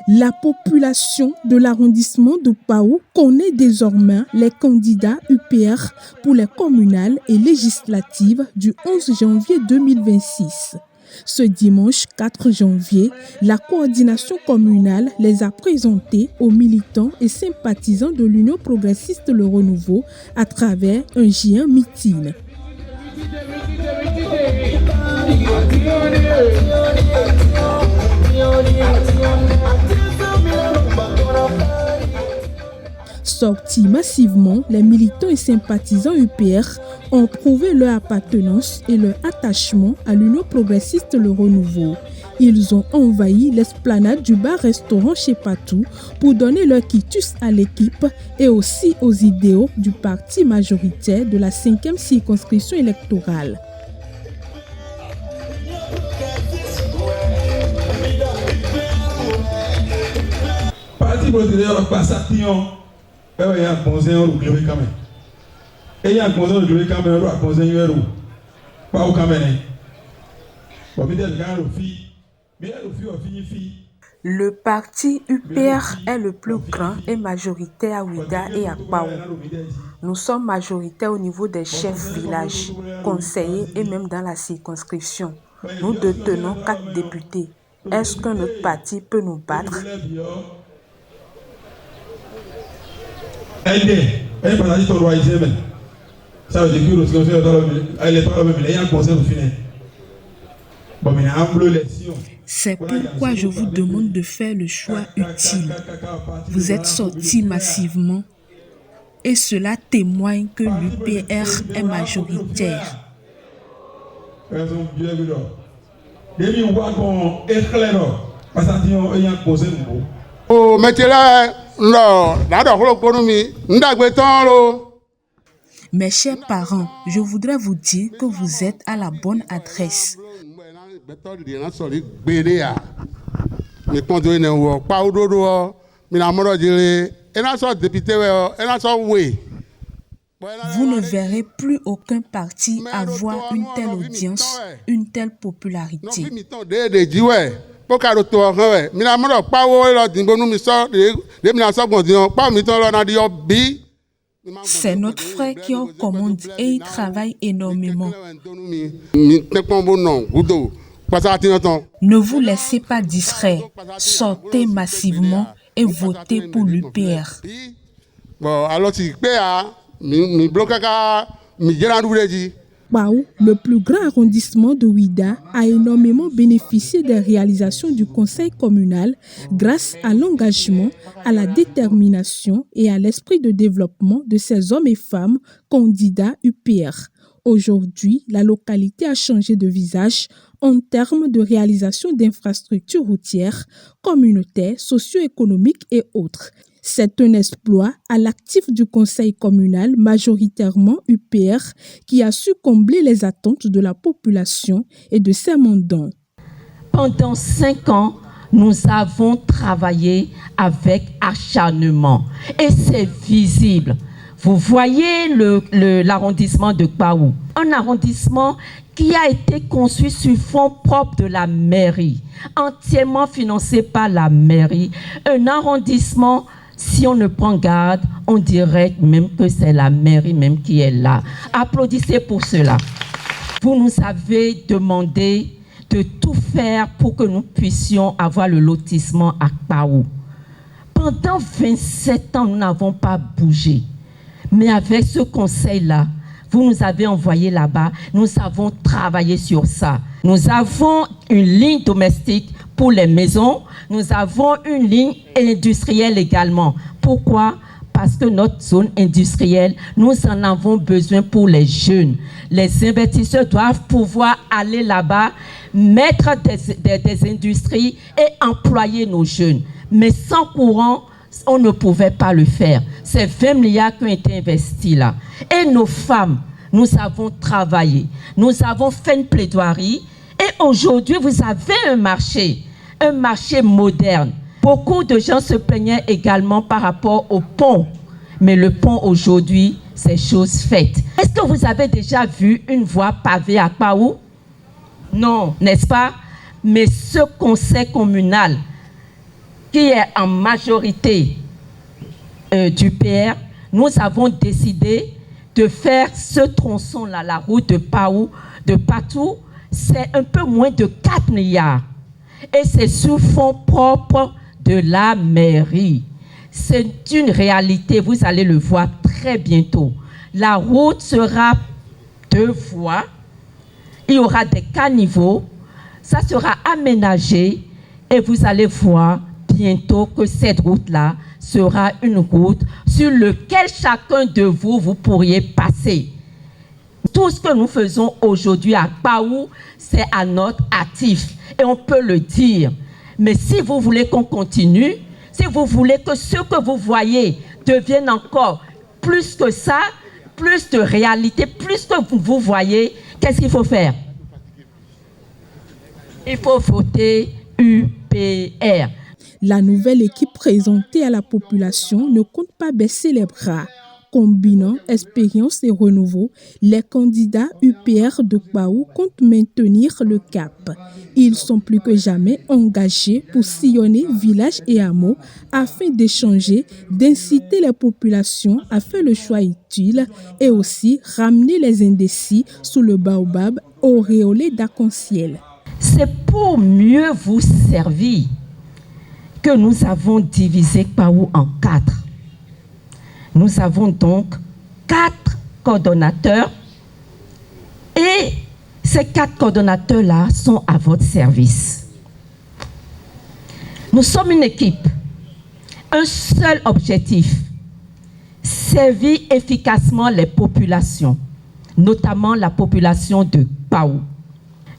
La population de l'arrondissement de Pao connaît désormais les candidats UPR pour les communales et législatives du 11 janvier 2026. Ce dimanche 4 janvier, la coordination communale les a présentés aux militants et sympathisants de l'Union progressiste Le Renouveau à travers un géant meeting. Sortis massivement, les militants et sympathisants UPR ont prouvé leur appartenance et leur attachement à l'Union progressiste Le Renouveau. Ils ont envahi l'esplanade du bar-restaurant chez Patou pour donner leur quitus à l'équipe et aussi aux idéaux du parti majoritaire de la 5e circonscription électorale. Parti modéré passation. Il y a un conseil au club quand même. Et il y a un conseil au club quand même, un conseil au pas au caméra. Le parti UPR est le plus grand et majoritaire à Ouida et à Pao. Nous sommes majoritaires au niveau des chefs villages, conseillers et même dans la circonscription. Nous détenons 4 députés. Est-ce que notre parti peut nous battre? C'est pourquoi je vous demande de faire le choix utile. Vous êtes sortis massivement et cela témoigne que l'UPR est majoritaire. Oh, mettez-la. Mes chers parents, je voudrais vous dire que vous êtes à la bonne adresse. Vous ne verrez plus aucun parti avoir une telle audience, une telle popularité. C'est notre frère qui en commande et il travaille énormément. Ne vous laissez pas distraire, sortez massivement et votez pour l'UPR. Pao, le plus grand arrondissement de Ouida, a énormément bénéficié des réalisations du conseil communal grâce à l'engagement, à la détermination et à l'esprit de développement de ces hommes et femmes candidats UPR. Aujourd'hui, la localité a changé de visage en termes de réalisation d'infrastructures routières, communautaires, socio-économiques et autres. C'est un exploit à l'actif du conseil communal, majoritairement UPR, qui a su combler les attentes de la population et de ses mandants. Pendant 5 ans, nous avons travaillé avec acharnement et c'est visible. Vous voyez l'arrondissement de Pao, un arrondissement qui a été construit sur fonds propres de la mairie, entièrement financé par la mairie, un arrondissement. Si on ne prend garde, on dirait même que c'est la mairie même qui est là. Applaudissez pour cela. Vous nous avez demandé de tout faire pour que nous puissions avoir le lotissement à Pao. Pendant 27 ans, nous n'avons pas bougé. Mais avec ce conseil-là, vous nous avez envoyé là-bas, nous avons travaillé sur ça. Nous avons une ligne domestique pour les maisons, nous avons une ligne industrielle également. Pourquoi? Parce que notre zone industrielle, nous en avons besoin pour les jeunes. Les investisseurs doivent pouvoir aller là-bas, mettre des industries et employer nos jeunes. Mais sans courant, on ne pouvait pas le faire. C'est 20 milliards qui ont été investis là. Et nos femmes, nous avons travaillé. Nous avons fait une plaidoirie. Et aujourd'hui, vous avez un marché moderne. Beaucoup de gens se plaignaient également par rapport au pont. Mais le pont aujourd'hui, c'est chose faite. Est-ce que vous avez déjà vu une voie pavée à Pao? Non, n'est-ce pas? Mais ce conseil communal qui est en majorité du PR, nous avons décidé de faire ce tronçon-là, la route de Patou, c'est un peu moins de 4 milliards. Et c'est sous fonds propres de la mairie. C'est une réalité, vous allez le voir très bientôt. La route sera 2 voies, il y aura des caniveaux, ça sera aménagé et vous allez voir bientôt que cette route-là sera une route sur laquelle chacun de vous pourriez passer. Tout ce que nous faisons aujourd'hui à Paou, c'est à notre actif et on peut le dire. Mais si vous voulez qu'on continue, si vous voulez que ce que vous voyez devienne encore plus que ça, plus de réalité, plus que vous voyez, qu'est-ce qu'il faut faire? Il faut voter UPR. La nouvelle équipe présentée à la population ne compte pas baisser les bras. Combinant expérience et renouveau, les candidats UPR de Paou comptent maintenir le cap. Ils sont plus que jamais engagés pour sillonner villages et hameaux afin d'échanger, d'inciter les populations à faire le choix utile et aussi ramener les indécis sous le baobab auréolé d'arc-en-ciel. C'est pour mieux vous servir que nous avons divisé Paou en 4. Nous avons donc 4 coordonnateurs et ces 4 coordonnateurs-là sont à votre service. Nous sommes une équipe, un seul objectif, servir efficacement les populations, notamment la population de Paou.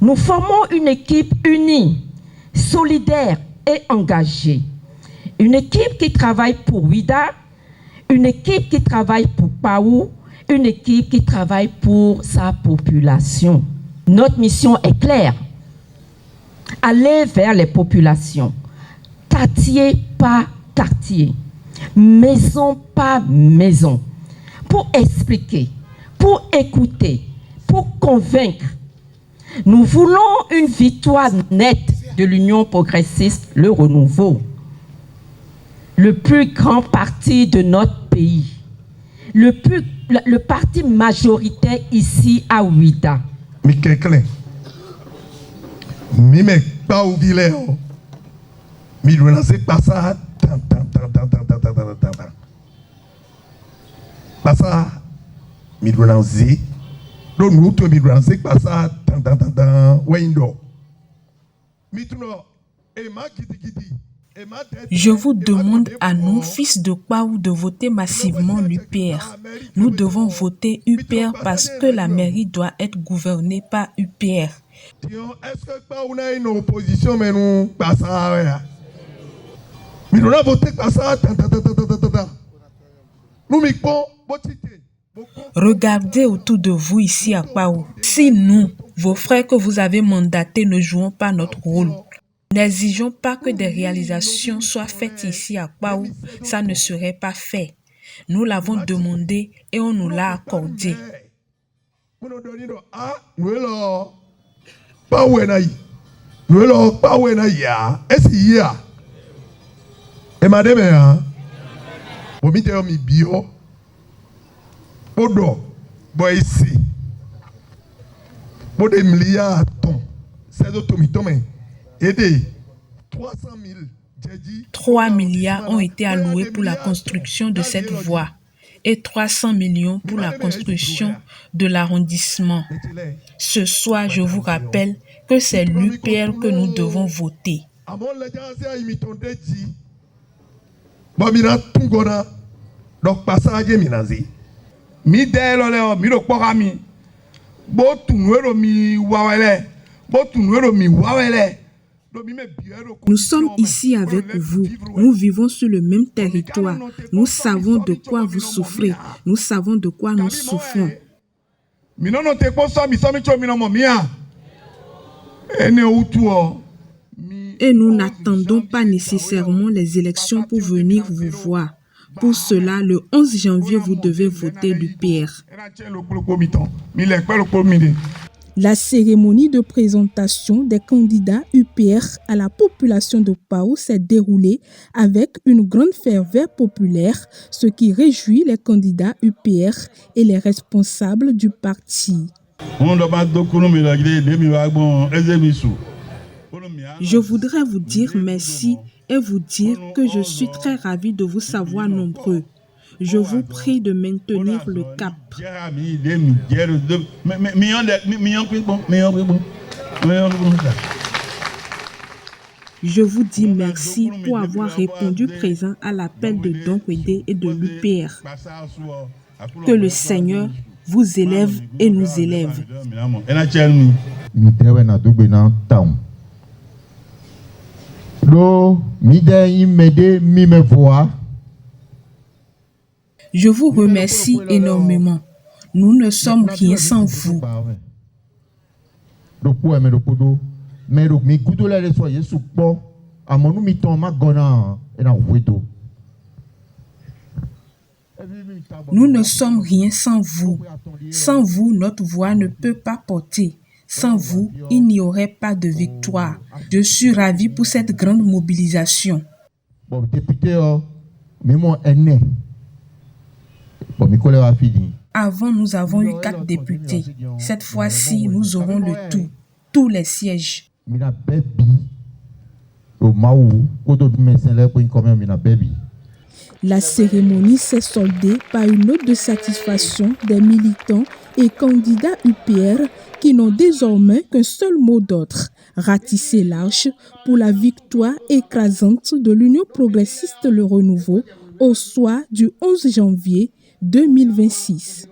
Nous formons une équipe unie, solidaire et engagée. Une équipe qui travaille pour Ouida, une équipe qui travaille pour Paou, une équipe qui travaille pour sa population. Notre mission est claire. Aller vers les populations, quartier par quartier, maison par maison, pour expliquer, pour écouter, pour convaincre. Nous voulons une victoire nette de l'Union progressiste, le renouveau. Le plus grand parti de notre pays, le parti majoritaire ici à Ouida. Je vous demande à nous, fils de Paou, de voter massivement l'UPR. Nous devons voter UPR parce que la mairie doit être gouvernée par UPR. Est-ce que Paou a une opposition, mais nous passons à mais nous avons voté par ça. Nous regardez autour de vous ici à Paou. Si nous, vos frères que vous avez mandatés, ne jouons pas notre rôle, n'exigeons pas que des réalisations soient faites ici à Paou, ça ne serait pas fait. Nous l'avons demandé et on nous l'a accordé. Aider 3 milliards ont été alloués pour la construction de cette voie et 300 millions pour la construction de l'arrondissement. Ce soir, je vous rappelle que c'est l'UPR que nous devons voter. Nous sommes ici avec vous. Nous vivons sur le même territoire. Nous savons de quoi vous souffrez. Nous savons de quoi nous souffrons. Et nous n'attendons pas nécessairement les élections pour venir vous voir. Pour cela, le 11 janvier, vous devez voter l'UPR. La cérémonie de présentation des candidats UPR à la population de Pao s'est déroulée avec une grande ferveur populaire, ce qui réjouit les candidats UPR et les responsables du parti. Je voudrais vous dire merci et vous dire que je suis très ravi de vous savoir nombreux. Je vous prie de maintenir le cap. Je vous dis merci pour avoir répondu présent à l'appel de Don Kwede et de l'UPR. Que le Seigneur vous élève et nous élève. Je vous remercie énormément. Nous ne sommes rien sans vous. Nous ne sommes rien sans vous. Sans vous, notre voix ne peut pas porter. Sans vous, il n'y aurait pas de victoire. Je suis ravi pour cette grande mobilisation. Avant, nous avons eu 4 députés. Cette fois-ci, nous aurons le tout, tous les sièges. La cérémonie s'est soldée par une note de satisfaction des militants et candidats UPR qui n'ont désormais qu'un seul mot d'ordre: ratisser l'arche pour la victoire écrasante de l'Union progressiste Le Renouveau au soir du 11 janvier 2026.